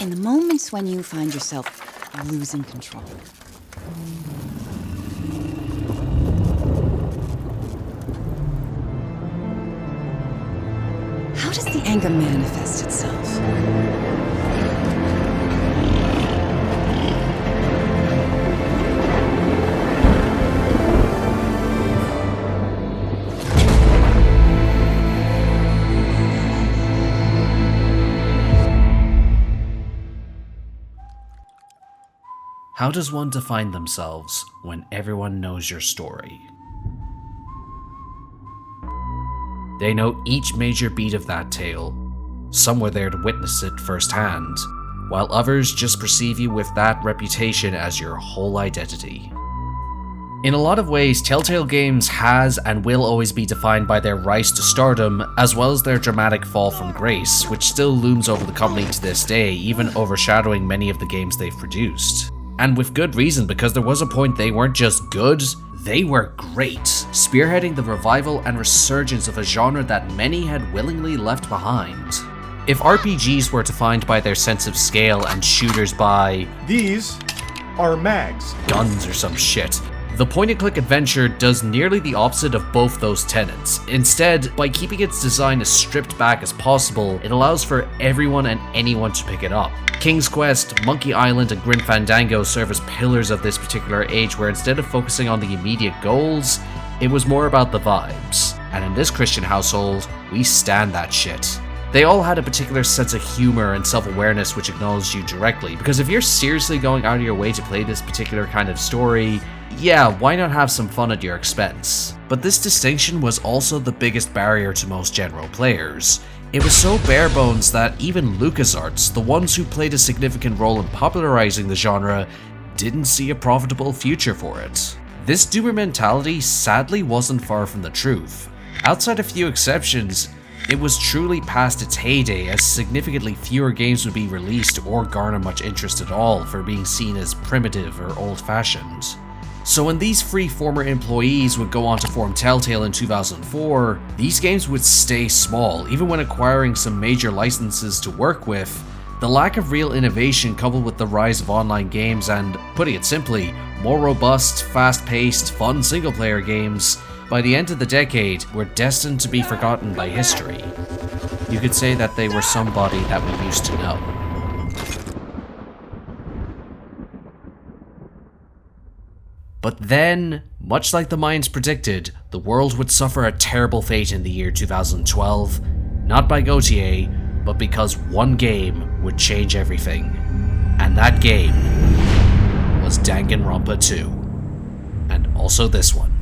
In the moments when you find yourself losing control. How does the anger manifest itself? How does one define themselves when everyone knows your story? They know each major beat of that tale. Some were there to witness it firsthand, while others just perceive you with that reputation as your whole identity. In a lot of ways, Telltale Games has and will always be defined by their rise to stardom, as well as their dramatic fall from grace, which still looms over the company to this day, even overshadowing many of the games they've produced. And with good reason, because there was a point they weren't just good, they were great, spearheading the revival and resurgence of a genre that many had willingly left behind. If RPGs were defined by their sense of scale and shooters by these are mags, guns or some shit, the point-and-click adventure does nearly the opposite of both those tenets. Instead, by keeping its design as stripped back as possible, it allows for everyone and anyone to pick it up. King's Quest, Monkey Island, and Grim Fandango serve as pillars of this particular age, where instead of focusing on the immediate goals, it was more about the vibes. And in this Christian household, we stand that shit. They all had a particular sense of humor and self-awareness which acknowledged you directly, because if you're seriously going out of your way to play this particular kind of story, yeah, why not have some fun at your expense? But this distinction was also the biggest barrier to most general players. It was so bare bones that even LucasArts, the ones who played a significant role in popularizing the genre, didn't see a profitable future for it. This doomer mentality sadly wasn't far from the truth. Outside a few exceptions, it was truly past its heyday, as significantly fewer games would be released or garner much interest at all for being seen as primitive or old-fashioned. So when these three former employees would go on to form Telltale in 2004, these games would stay small, even when acquiring some major licenses to work with. The lack of real innovation coupled with the rise of online games and, putting it simply, more robust, fast-paced, fun single-player games, by the end of the decade, were destined to be forgotten by history. You could say that they were somebody that we used to know. But then, much like the Mayans predicted, the world would suffer a terrible fate in the year 2012, not by Gautier, but because one game would change everything. And that game was Danganronpa 2. And also this one.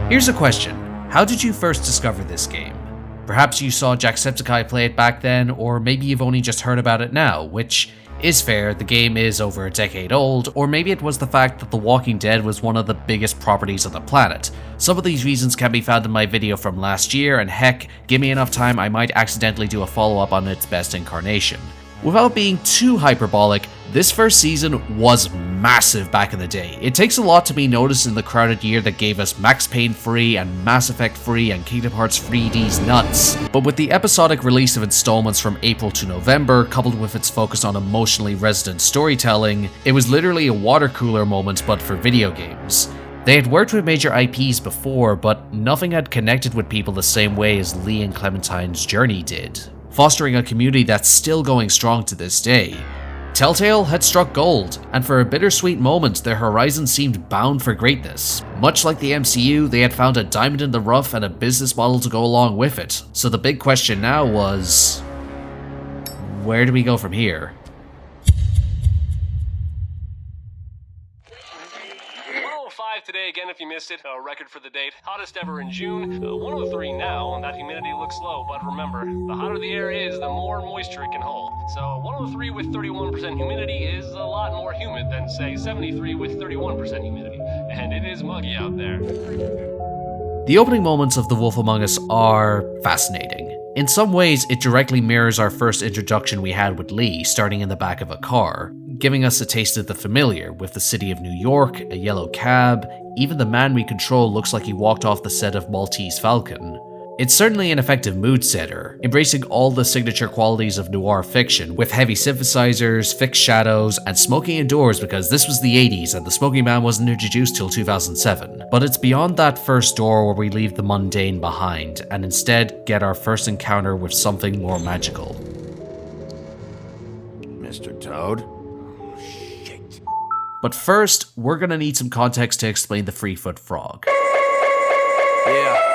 Here's a question. How did you first discover this game? Perhaps you saw Jacksepticeye play it back then, or maybe you've only just heard about it now, which is fair, the game is over a decade old, or maybe it was the fact that The Walking Dead was one of the biggest properties on the planet. Some of these reasons can be found in my video from last year, and heck, give me enough time I might accidentally do a follow-up on its best incarnation. Without being too hyperbolic, this first season was massive back in the day. It takes a lot to be noticed in the crowded year that gave us Max Payne free and Mass Effect free and Kingdom Hearts 3D's nuts. But with the episodic release of installments from April to November, coupled with its focus on emotionally resonant storytelling, it was literally a water cooler moment but for video games. They had worked with major IPs before, but nothing had connected with people the same way as Lee and Clementine's journey did, fostering a community that's still going strong to this day. Telltale had struck gold, and for a bittersweet moment, their horizon seemed bound for greatness. Much like the MCU, they had found a diamond in the rough and a business model to go along with it. So the big question now was, where do we go from here? Today again if you missed it, a record for the date, hottest ever in June, 103 now, and that humidity looks low, but remember, the hotter the air is, the more moisture it can hold. So 103 with 31% humidity is a lot more humid than say 73 with 31% humidity, and it is muggy out there. The opening moments of The Wolf Among Us are fascinating. In some ways, it directly mirrors our first introduction we had with Lee, starting in the back of a car, giving us a taste of the familiar, with the city of New York, a yellow cab, even the man we control looks like he walked off the set of Maltese Falcon. It's certainly an effective mood setter, embracing all the signature qualities of noir fiction, with heavy synthesizers, fixed shadows, and smoking indoors because this was the 80s and the smoking ban wasn't introduced till 2007. But it's beyond that first door where we leave the mundane behind, and instead get our first encounter with something more magical. Mr. Toad? But first, we're gonna need some context to explain the Free-Foot Frog. Yeah.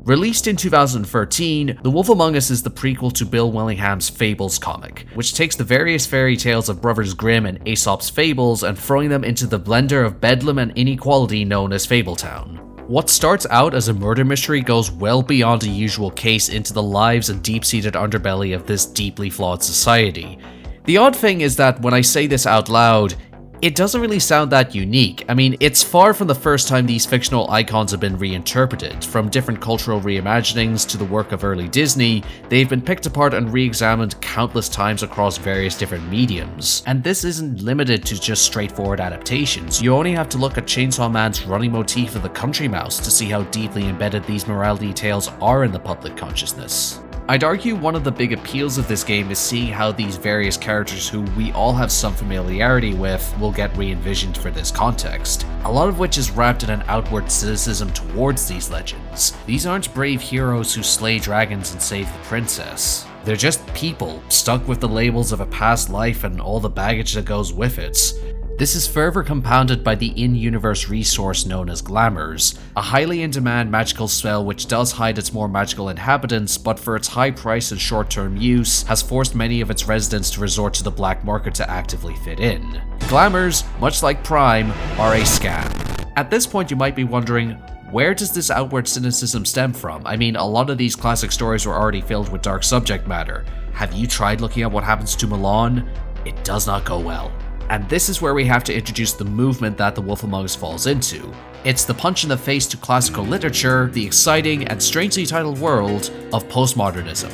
Released in 2013, The Wolf Among Us is the prequel to Bill Willingham's Fables comic, which takes the various fairy tales of Brothers Grimm and Aesop's fables and throwing them into the blender of bedlam and inequality known as Fabletown. What starts out as a murder mystery goes well beyond a usual case into the lives and deep-seated underbelly of this deeply flawed society. The odd thing is that when I say this out loud, it doesn't really sound that unique. I mean, it's far from the first time these fictional icons have been reinterpreted. From different cultural reimaginings to the work of early Disney, they've been picked apart and re-examined countless times across various different mediums. And this isn't limited to just straightforward adaptations. You only have to look at Chainsaw Man's running motif of the country mouse to see how deeply embedded these morality tales are in the public consciousness. I'd argue one of the big appeals of this game is seeing how these various characters who we all have some familiarity with will get re-envisioned for this context, a lot of which is wrapped in an outward cynicism towards these legends. These aren't brave heroes who slay dragons and save the princess. They're just people, stuck with the labels of a past life and all the baggage that goes with it. This is further compounded by the in-universe resource known as glamours, a highly in-demand magical spell which does hide its more magical inhabitants, but for its high price and short-term use, has forced many of its residents to resort to the black market to actively fit in. Glamours, much like Prime, are a scam. At this point you might be wondering, where does this outward cynicism stem from? I mean, a lot of these classic stories were already filled with dark subject matter. Have you tried looking at what happens to Milan? It does not go well. And this is where we have to introduce the movement that The Wolf Among Us falls into. It's the punch in the face to classical literature, the exciting and strangely titled world of postmodernism.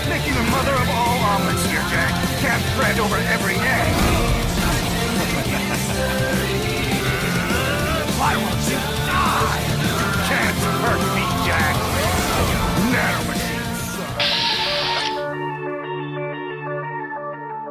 Making the mother of all omelets here, Jack. Can't thread over every egg. Why won't you die? Can't hurt me, Jack. Nanomachine.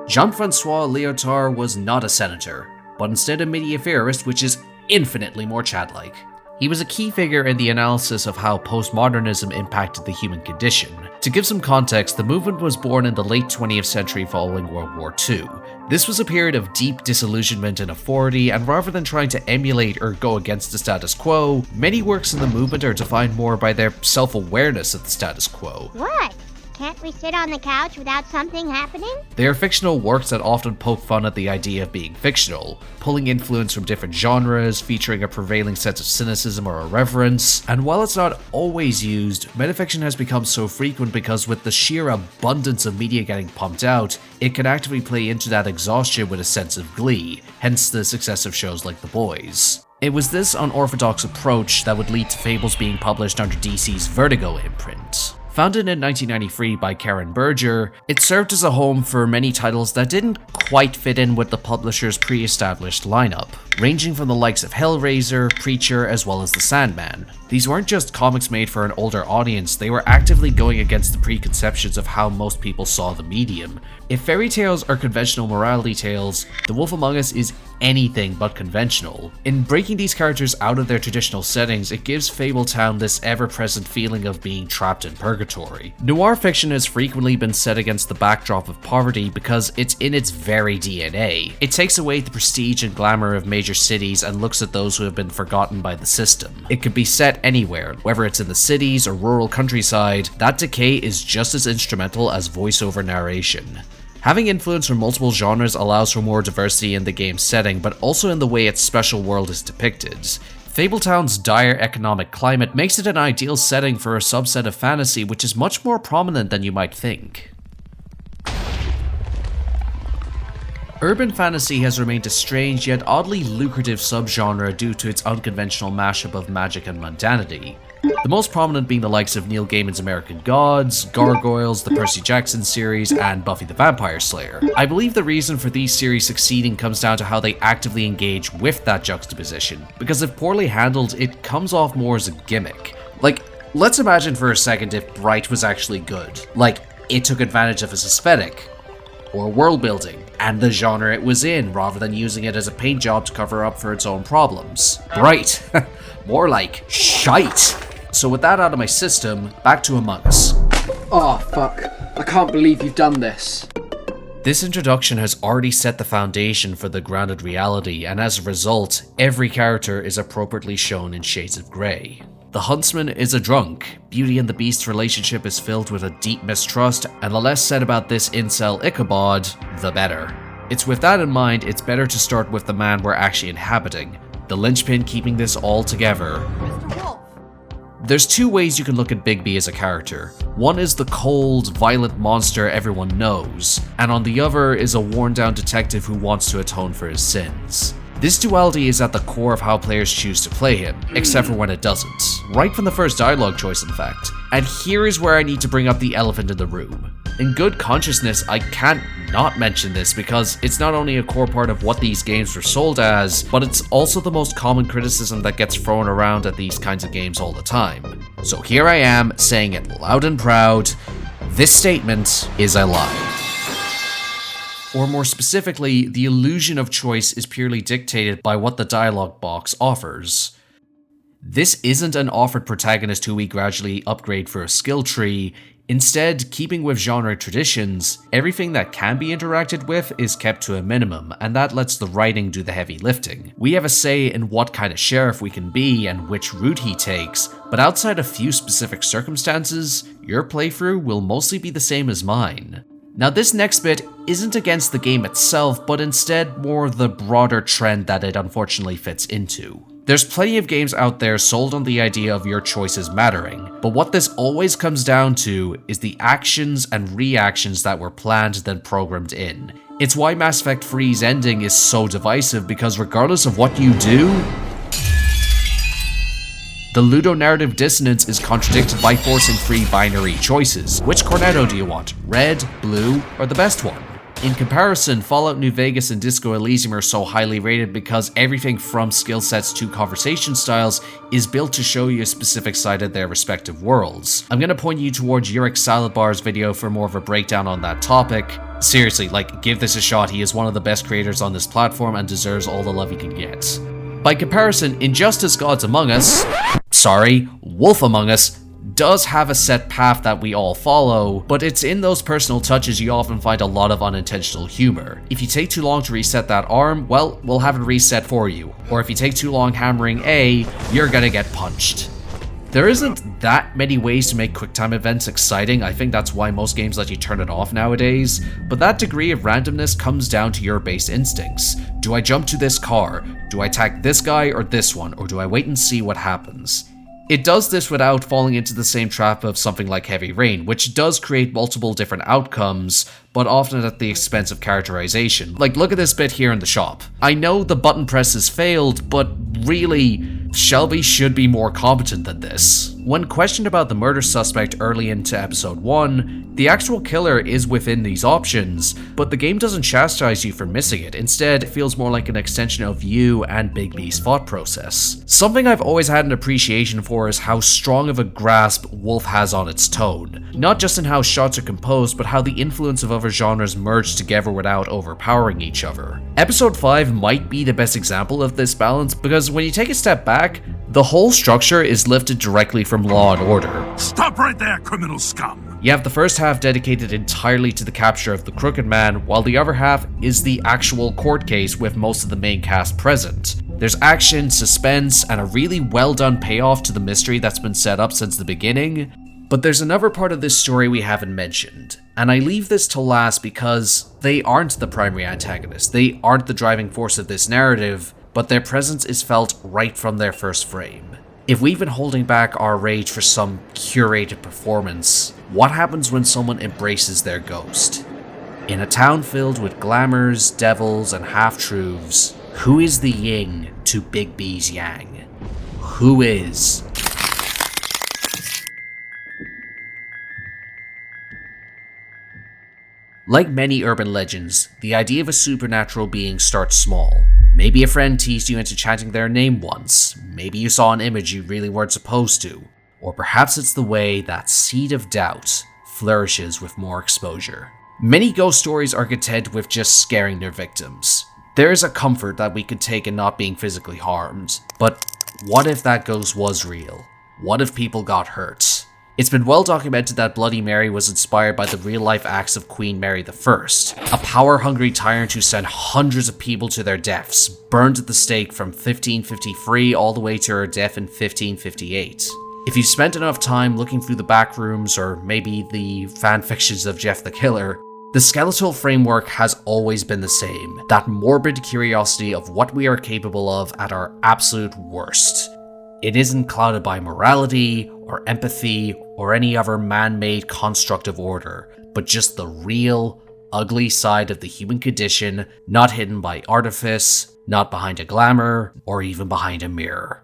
Jean-Francois Lyotard was not a senator, but instead a medievalist, which is infinitely more Chad-like. He was a key figure in the analysis of how postmodernism impacted the human condition. To give some context, the movement was born in the late 20th century following World War II. This was a period of deep disillusionment and authority, and rather than trying to emulate or go against the status quo, many works in the movement are defined more by their self-awareness of the status quo. What? Can't we sit on the couch without something happening? They are fictional works that often poke fun at the idea of being fictional, pulling influence from different genres, featuring a prevailing sense of cynicism or irreverence, and while it's not always used, metafiction has become so frequent because with the sheer abundance of media getting pumped out, it can actively play into that exhaustion with a sense of glee, hence the success of shows like The Boys. It was this unorthodox approach that would lead to Fables being published under DC's Vertigo imprint. Founded in 1993 by Karen Berger, it served as a home for many titles that didn't quite fit in with the publisher's pre-established lineup, ranging from the likes of Hellraiser, Preacher, as well as The Sandman. These weren't just comics made for an older audience, they were actively going against the preconceptions of how most people saw the medium. If fairy tales are conventional morality tales, The Wolf Among Us is anything but conventional. In breaking these characters out of their traditional settings, it gives Fabletown this ever-present feeling of being trapped in purgatory. Noir fiction has frequently been set against the backdrop of poverty because it's in its very DNA. It takes away the prestige and glamour of major cities and looks at those who have been forgotten by the system. It could be set anywhere, whether it's in the cities or rural countryside, that decay is just as instrumental as voiceover narration. Having influence from multiple genres allows for more diversity in the game's setting, but also in the way its special world is depicted. Fabletown's dire economic climate makes it an ideal setting for a subset of fantasy which is much more prominent than you might think. Urban fantasy has remained a strange yet oddly lucrative subgenre due to its unconventional mashup of magic and mundanity. The most prominent being the likes of Neil Gaiman's American Gods, Gargoyles, the Percy Jackson series, and Buffy the Vampire Slayer. I believe the reason for these series succeeding comes down to how they actively engage with that juxtaposition, because if poorly handled, it comes off more as a gimmick. Like, let's imagine for a second if Bright was actually good. Like, it took advantage of its aesthetic, or world building, and the genre it was in, rather than using it as a paint job to cover up for its own problems. Bright. More like shite. So with that out of my system, back to Among Us. Oh fuck, I can't believe you've done this. This introduction has already set the foundation for the grounded reality, and as a result, every character is appropriately shown in shades of grey. The Huntsman is a drunk, Beauty and the Beast's relationship is filled with a deep mistrust, and the less said about this incel Ichabod, the better. It's with that in mind, it's better to start with the man we're actually inhabiting, the linchpin keeping this all together. Mr. Wolf. There's two ways you can look at Bigby as a character. One is the cold, violent monster everyone knows, and on the other is a worn-down detective who wants to atone for his sins. This duality is at the core of how players choose to play him, except for when it doesn't. Right from the first dialogue choice, in fact. And here is where I need to bring up the elephant in the room. In good consciousness, I can't not mention this because it's not only a core part of what these games were sold as, but it's also the most common criticism that gets thrown around at these kinds of games all the time. So here I am, saying it loud and proud, this statement is a lie. Or more specifically, the illusion of choice is purely dictated by what the dialogue box offers. This isn't an offered protagonist who we gradually upgrade for a skill tree. Instead, keeping with genre traditions, everything that can be interacted with is kept to a minimum, and that lets the writing do the heavy lifting. We have a say in what kind of sheriff we can be and which route he takes, but outside a few specific circumstances, your playthrough will mostly be the same as mine. Now this next bit isn't against the game itself, but instead more the broader trend that it unfortunately fits into. There's plenty of games out there sold on the idea of your choices mattering, but what this always comes down to is the actions and reactions that were planned then programmed in. It's why Mass Effect 3's ending is so divisive, because regardless of what you do, the ludonarrative dissonance is contradicted by forcing three binary choices. Which cornetto do you want? Red, blue, or the best one? In comparison, Fallout New Vegas and Disco Elysium are so highly rated because everything from skill sets to conversation styles is built to show you a specific side of their respective worlds. I'm gonna point you towards Yurik Saladbar's video for more of a breakdown on that topic. Seriously, like, give this a shot, he is one of the best creators on this platform and deserves all the love he can get. By comparison, Injustice Gods Among Us, Wolf Among Us, does have a set path that we all follow, but it's in those personal touches you often find a lot of unintentional humor. If you take too long to reset that arm, well, we'll have it reset for you. Or if you take too long hammering A, you're gonna get punched. There isn't that many ways to make QuickTime events exciting. I think that's why most games let you turn it off nowadays, but that degree of randomness comes down to your base instincts. Do I jump to this car? Do I attack this guy or this one? Or do I wait and see what happens? It does this without falling into the same trap of something like Heavy Rain, which does create multiple different outcomes, but often at the expense of characterization. Like, look at this bit here in the shop. I know the button press has failed, but really, Shelby should be more competent than this. When questioned about the murder suspect early into episode 1, the actual killer is within these options, but the game doesn't chastise you for missing it. Instead, it feels more like an extension of you and Bigby's thought process. Something I've always had an appreciation for is how strong of a grasp Wolf has on its tone. Not just in how shots are composed, but how the influence of other genres merge together without overpowering each other. Episode 5 might be the best example of this balance, because when you take a step back, the whole structure is lifted directly from Law & Order. Stop right there, criminal scum! You have the first half dedicated entirely to the capture of the Crooked Man, while the other half is the actual court case with most of the main cast present. There's action, suspense, and a really well done payoff to the mystery that's been set up since the beginning. But there's another part of this story we haven't mentioned, and I leave this to last because they aren't the primary antagonist, they aren't the driving force of this narrative, but their presence is felt right from their first frame. If we've been holding back our rage for some curated performance, what happens when someone embraces their ghost? In a town filled with glamours, devils, and half-truths, who is the yin to Bigby's yang? Who is? Like many urban legends, the idea of a supernatural being starts small. Maybe a friend teased you into chanting their name once, maybe you saw an image you really weren't supposed to, or perhaps it's the way that seed of doubt flourishes with more exposure. Many ghost stories are content with just scaring their victims. There is a comfort that we could take in not being physically harmed, but what if that ghost was real? What if people got hurt? It's been well documented that Bloody Mary was inspired by the real-life acts of Queen Mary I, a power-hungry tyrant who sent hundreds of people to their deaths, burned at the stake from 1553 all the way to her death in 1558. If you spent enough time looking through the back rooms or maybe the fanfictions of Jeff the Killer, the skeletal framework has always been the same, that morbid curiosity of what we are capable of at our absolute worst. It isn't clouded by morality, or empathy, or any other man-made construct of order, but just the real, ugly side of the human condition, not hidden by artifice, not behind a glamour, or even behind a mirror.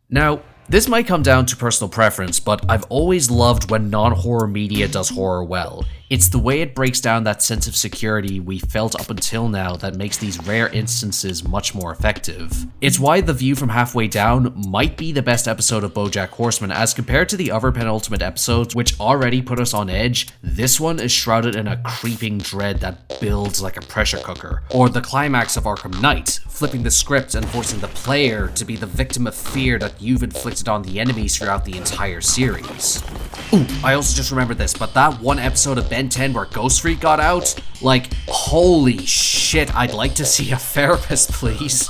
Now, this might come down to personal preference, but I've always loved when non-horror media does horror well. It's the way it breaks down that sense of security we felt up until now that makes these rare instances much more effective. It's why The View from Halfway Down might be the best episode of BoJack Horseman as compared to the other penultimate episodes which already put us on edge. This one is shrouded in a creeping dread that builds like a pressure cooker. Or the climax of Arkham Knight, flipping the script and forcing the player to be the victim of fear that you've inflicted on the enemies throughout the entire series. Ooh, I also just remembered this, but that one episode of Ben 10 where Ghost Freak got out, like, holy shit, I'd like to see a therapist, please.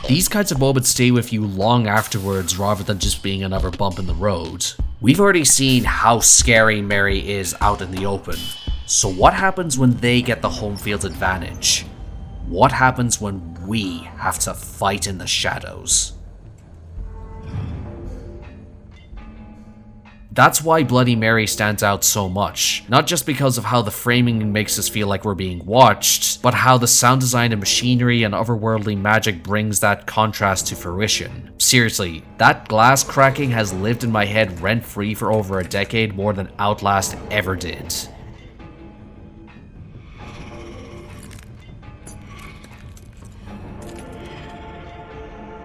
These kinds of moments stay with you long afterwards rather than just being another bump in the road. We've already seen how scary Mary is out in the open, so what happens when they get the home field advantage? What happens when we have to fight in the shadows? That's why Bloody Mary stands out so much, not just because of how the framing makes us feel like we're being watched, but how the sound design and machinery and otherworldly magic brings that contrast to fruition. Seriously, that glass cracking has lived in my head rent-free for over a decade more than Outlast ever did.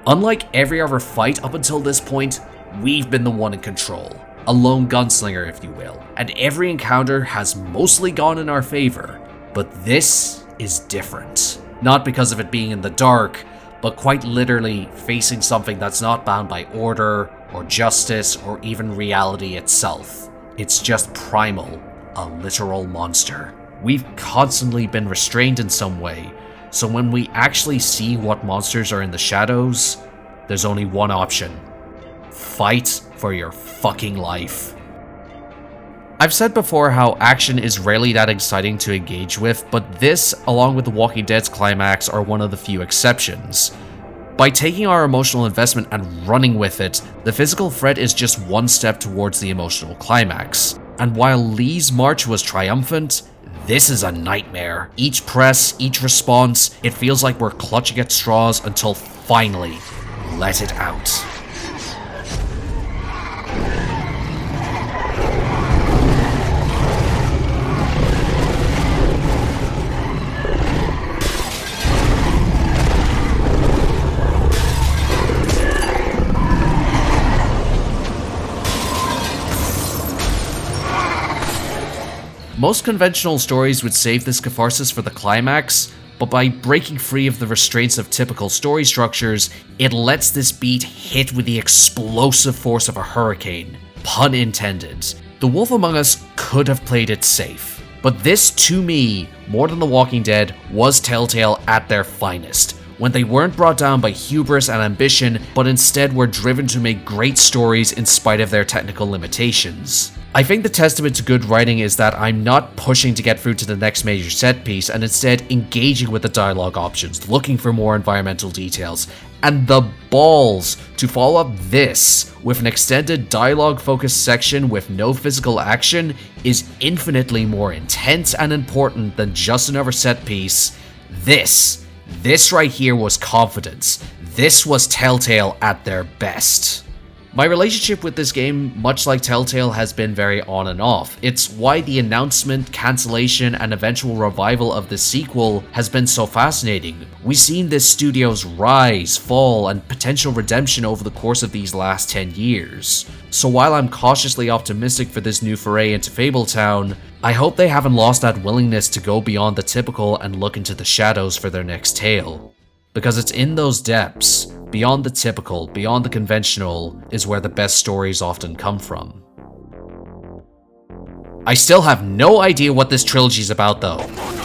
Unlike every other fight up until this point, we've been the one in control. A lone gunslinger, if you will, and every encounter has mostly gone in our favor, but this is different. Not because of it being in the dark, but quite literally facing something that's not bound by order, or justice, or even reality itself. It's just primal, a literal monster. We've constantly been restrained in some way, so when we actually see what monsters are in the shadows, there's only one option. Fight for your fucking life. I've said before how action is rarely that exciting to engage with, but this, along with The Walking Dead's climax, are one of the few exceptions. By taking our emotional investment and running with it, the physical threat is just one step towards the emotional climax. And while Lee's march was triumphant, this is a nightmare. Each press, each response, it feels like we're clutching at straws until finally, let it out. Most conventional stories would save this catharsis for the climax, but by breaking free of the restraints of typical story structures, it lets this beat hit with the explosive force of a hurricane. Pun intended. The Wolf Among Us could have played it safe, but this, to me, more than The Walking Dead, was Telltale at their finest, when they weren't brought down by hubris and ambition, but instead were driven to make great stories in spite of their technical limitations. I think the testament to good writing is that I'm not pushing to get through to the next major set piece and instead engaging with the dialogue options, looking for more environmental details, and the balls to follow up this with an extended dialogue-focused section with no physical action is infinitely more intense and important than just another set piece. This right here was confidence. This was Telltale at their best. My relationship with this game, much like Telltale, has been very on and off. It's why the announcement, cancellation, and eventual revival of the sequel has been so fascinating. We've seen this studio's rise, fall, and potential redemption over the course of these last 10 years. So while I'm cautiously optimistic for this new foray into Fabletown, I hope they haven't lost that willingness to go beyond the typical and look into the shadows for their next tale. Because it's in those depths, beyond the typical, beyond the conventional, is where the best stories often come from. I still have no idea what this trilogy is about though.